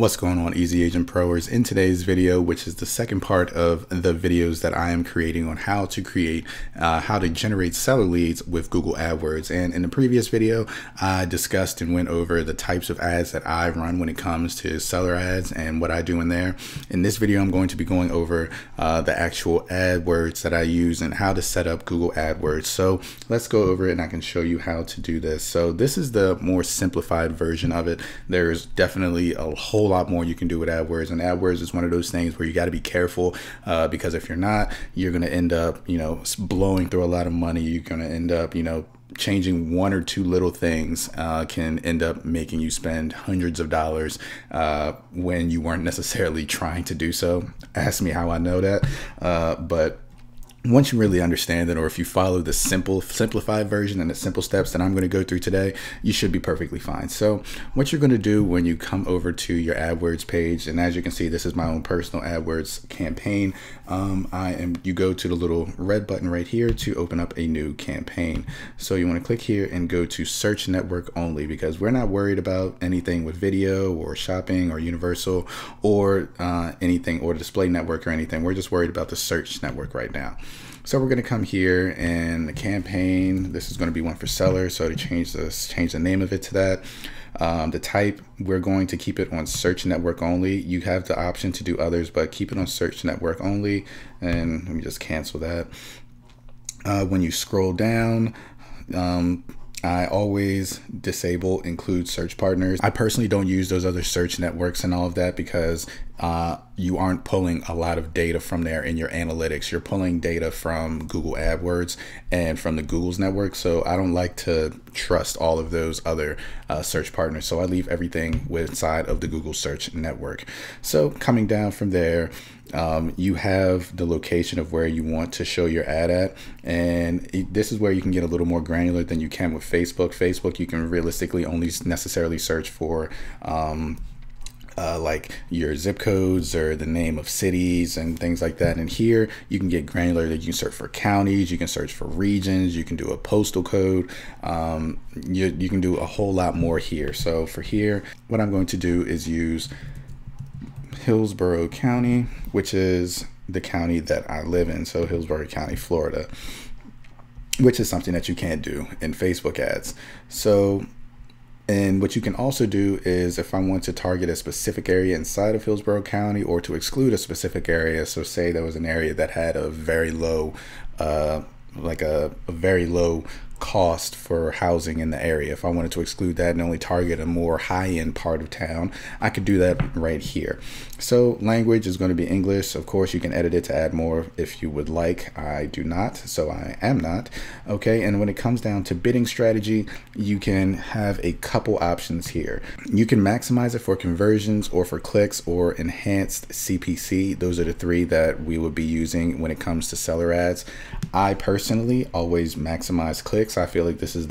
What's going on, EasyAgentProers? In today's video, which is the second part of the videos that I am creating on how to generate seller leads with Google AdWords. And in the previous video, I discussed and went over the types of ads that I run when it comes to seller ads and what I do in there. In this video, I'm going to be going over the actual AdWords that I use and how to set up Google AdWords. So let's go over it and I can show you how to do this. So this is the more simplified version of it. There's definitely a whole lot more you can do with AdWords, and AdWords is one of those things where you got to be careful because if you're not, you're going to end up, blowing through a lot of money. You're going to end up, changing one or two little things can end up making you spend hundreds of dollars when you weren't necessarily trying to do so. Ask me how I know that, but once you really understand it, or if you follow the simplified version and the simple steps that I'm going to go through today, you should be perfectly fine. So what you're going to do when you come over to your AdWords page, and as you can see, this is my own personal AdWords campaign. You go to the little red button right here to open up a new campaign. So you want to click here and go to search network only, because we're not worried about anything with video or shopping or universal or anything, or display network or anything. We're just worried about the search network right now. So we're going to come here and the campaign, this is going to be one for sellers. So to change the name of it to that. The type, we're going to keep it on search network only. You have the option to do others, but keep it on search network only. And let me just cancel that. When you scroll down, I always disable include search partners. I personally don't use those other search networks and all of that because you aren't pulling a lot of data from there in your analytics. You're pulling data from Google AdWords and from the Google's network. So I don't like to trust all of those other search partners. So I leave everything inside of the Google search network. So coming down from there, you have the location of where you want to show your ad at. And this is where you can get a little more granular than you can with Facebook. Facebook, you can realistically only necessarily search for like your zip codes or the name of cities and things like that. And here you can get granular. You can search for counties, you can search for regions, you can do a postal code. You can do a whole lot more here. So for here, what I'm going to do is use Hillsborough County, which is the county that I live in. So Hillsborough County, Florida, which is something that you can't do in Facebook ads. So, and what you can also do is if I want to target a specific area inside of Hillsborough County or to exclude a specific area. So say there was an area that had a very low, like a very low cost for housing in the area. If I wanted to exclude that and only target a more high-end part of town, I could do that right here. So language is going to be English. Of course, you can edit it to add more if you would like. I do not, so I am not. Okay, and when it comes down to bidding strategy, you can have a couple options here. You can maximize it for conversions or for clicks or enhanced CPC. Those are the three that we would be using when it comes to seller ads. I personally always maximize clicks. I feel like this is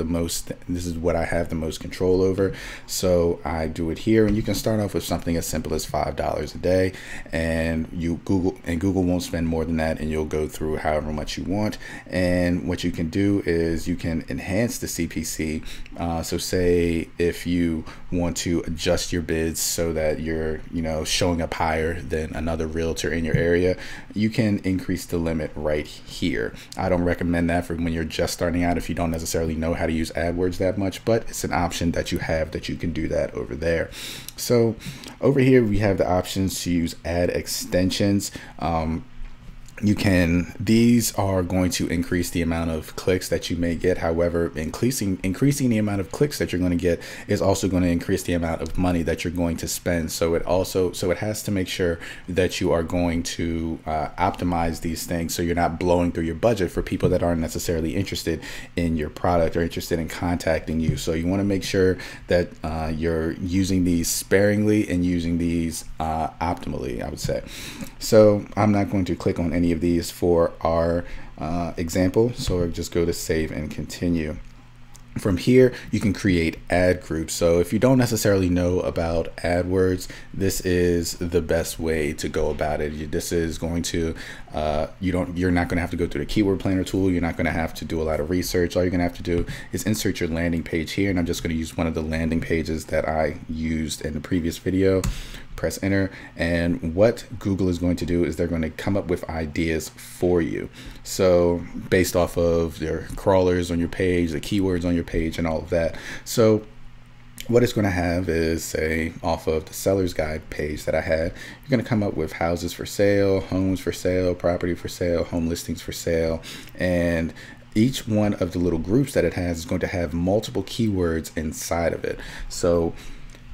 what I have the most control over. So I do it here, and you can start off with something as simple as $5 a day, and Google won't spend more than that, and you'll go through however much you want. And what you can do is you can enhance the CPC. So say if you want to adjust your bids so that you're showing up higher than another realtor in your area, you can increase the limit right here. I don't recommend that for when you're just starting out if you don't necessarily know how to use AdWords that much, but it's an option that you have that you can do that over there. So over here we have the options to use ad extensions. These are going to increase the amount of clicks that you may get. However, increasing the amount of clicks that you're going to get is also going to increase the amount of money that you're going to spend. So it has to make sure that you are going to optimize these things so you're not blowing through your budget for people that aren't necessarily interested in your product or interested in contacting you. So you want to make sure that you're using these sparingly and using these optimally, I would say. So I'm not going to click on any of these for our example, so I'll just go to save and continue. From here, you can create ad groups. So if you don't necessarily know about AdWords, this is the best way to go about it. This is going to, you're not going to have to go through the keyword planner tool. You're not going to have to do a lot of research. All you're going to have to do is insert your landing page here. And I'm just going to use one of the landing pages that I used in the previous video. press enter, and what Google is going to do is they're going to come up with ideas for you. So based off of their crawlers on your page, the keywords on your page, and all of that. So what it's going to have is, say, off of the seller's guide page that I had, you're going to come up with houses for sale, homes for sale, property for sale, home listings for sale, and each one of the little groups that it has is going to have multiple keywords inside of it. So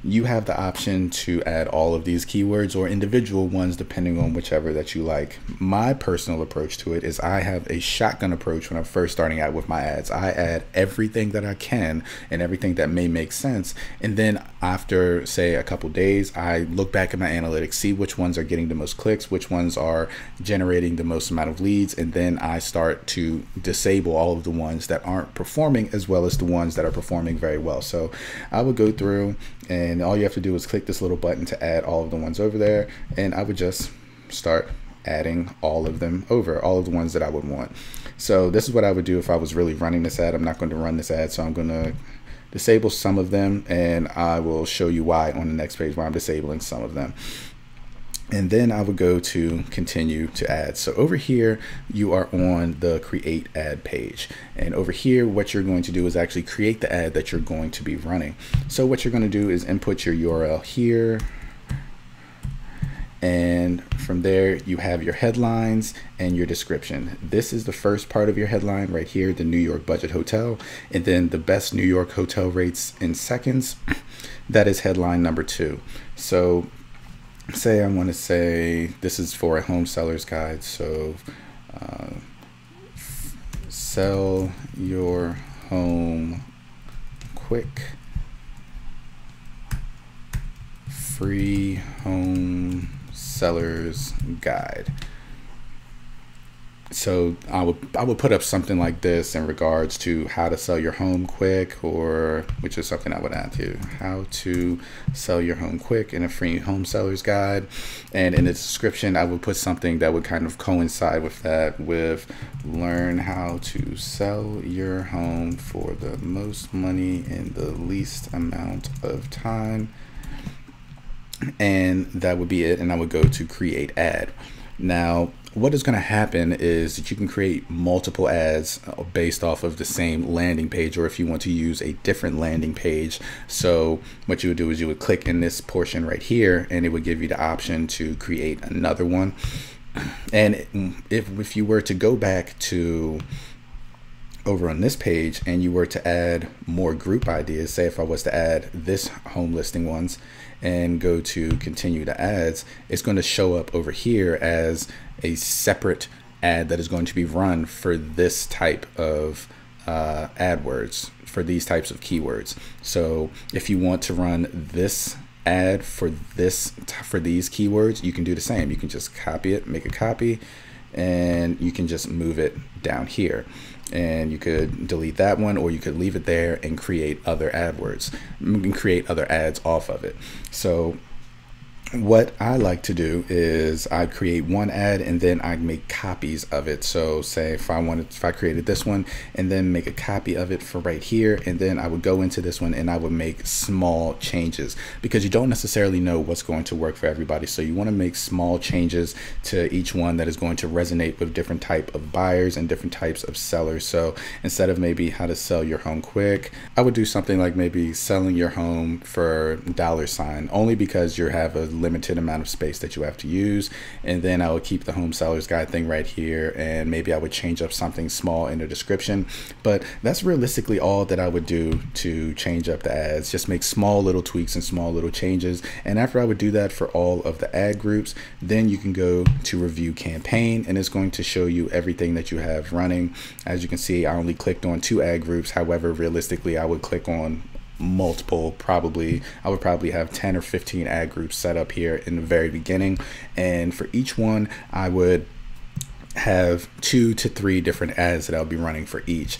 you have the option to add all of these keywords or individual ones depending on whichever that you like. My personal approach to it is I have a shotgun approach when I'm first starting out with my ads. I add everything that I can and everything that may make sense, and then after, say, a couple days, I look back at my analytics, see which ones are getting the most clicks, which ones are generating the most amount of leads, and then I start to disable all of the ones that aren't performing as well as the ones that are performing very well. So I would go through, and all you have to do is click this little button to add all of the ones over there, and I would just start adding all of them over, all of the ones that I would want. So this is what I would do if I was really running this ad. I'm not going to run this ad, so I'm going to disable some of them, and I will show you why on the next page why I'm disabling some of them. And then I would go to continue to add. So over here, you are on the create ad page. And over here, what you're going to do is actually create the ad that you're going to be running. So what you're going to do is input your URL here. And from there, you have your headlines and your description. This is the first part of your headline right here, the New York budget hotel. And then the best New York hotel rates in seconds. That is headline number 2. So say I want to say this is for a home seller's guide, so sell your home quick, free home seller's guide. So I would put up something like this in regards to how to sell your home quick, or which is something I would add to how to sell your home quick in a free home seller's guide. And in the description, I would put something that would kind of coincide with that, with learn how to sell your home for the most money in the least amount of time. And that would be it. And I would go to create ad. Now, what is going to happen is that you can create multiple ads based off of the same landing page, or if you want to use a different landing page. So what you would do is you would click in this portion right here, and it would give you the option to create another one. And if you were to go back to over on this page and you were to add more group ideas, say if I was to add this home listing ones and go to continue to ads, it's going to show up over here as a separate ad that is going to be run for this type of AdWords, for these types of keywords. So if you want to run this ad for these keywords, you can do the same. You can just copy it, make a copy, and you can just move it down here. And you could delete that one, or you could leave it there and create other AdWords. You can create other ads off of it. So what I like to do is I create one ad and then I make copies of it. So say if I created this one and then make a copy of it for right here, and then I would go into this one and I would make small changes, because you don't necessarily know what's going to work for everybody. So you want to make small changes to each one that is going to resonate with different type of buyers and different types of sellers. So instead of maybe how to sell your home quick, I would do something like maybe selling your home for $, only because you have a limited amount of space that you have to use. And then I would keep the home seller's guide thing right here, and maybe I would change up something small in the description. But that's realistically all that I would do to change up the ads. Just make small little tweaks and small little changes. And after I would do that for all of the ad groups, then you can go to review campaign, and it's going to show you everything that you have running. As you can see, I only clicked on 2 ad groups. However, realistically, I would click on multiple. I would probably have 10 or 15 ad groups set up here in the very beginning, and for each one I would have 2 to 3 different ads that I'll be running for each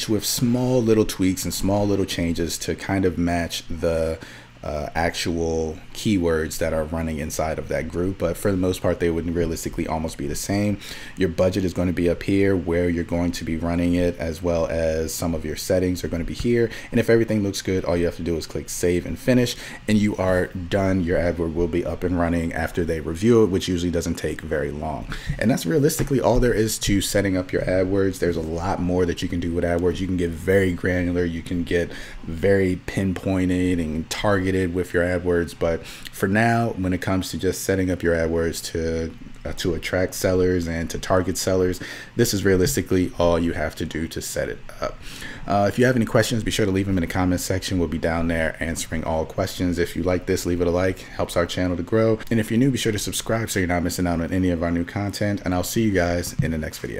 with small little tweaks and small little changes to kind of match the actual keywords that are running inside of that group, but for the most part they would realistically almost be the same. Your budget is going to be up here where you're going to be running it, as well as some of your settings are going to be here. And if everything looks good, all you have to do is click save and finish, and you are done. Your AdWord will be up and running after they review it, which usually doesn't take very long. And that's realistically all there is to setting up your AdWords. There's a lot more that you can do with AdWords. You can get very granular, you can get very pinpointed and targeted with your AdWords, but for now, when it comes to just setting up your AdWords to attract sellers and to target sellers, this is realistically all you have to do to set it up. If you have any questions, be sure to leave them in the comment section. We'll be down there answering all questions. If you like this, leave it a like, helps our channel to grow. And if you're new, be sure to subscribe so you're not missing out on any of our new content, and I'll see you guys in the next video.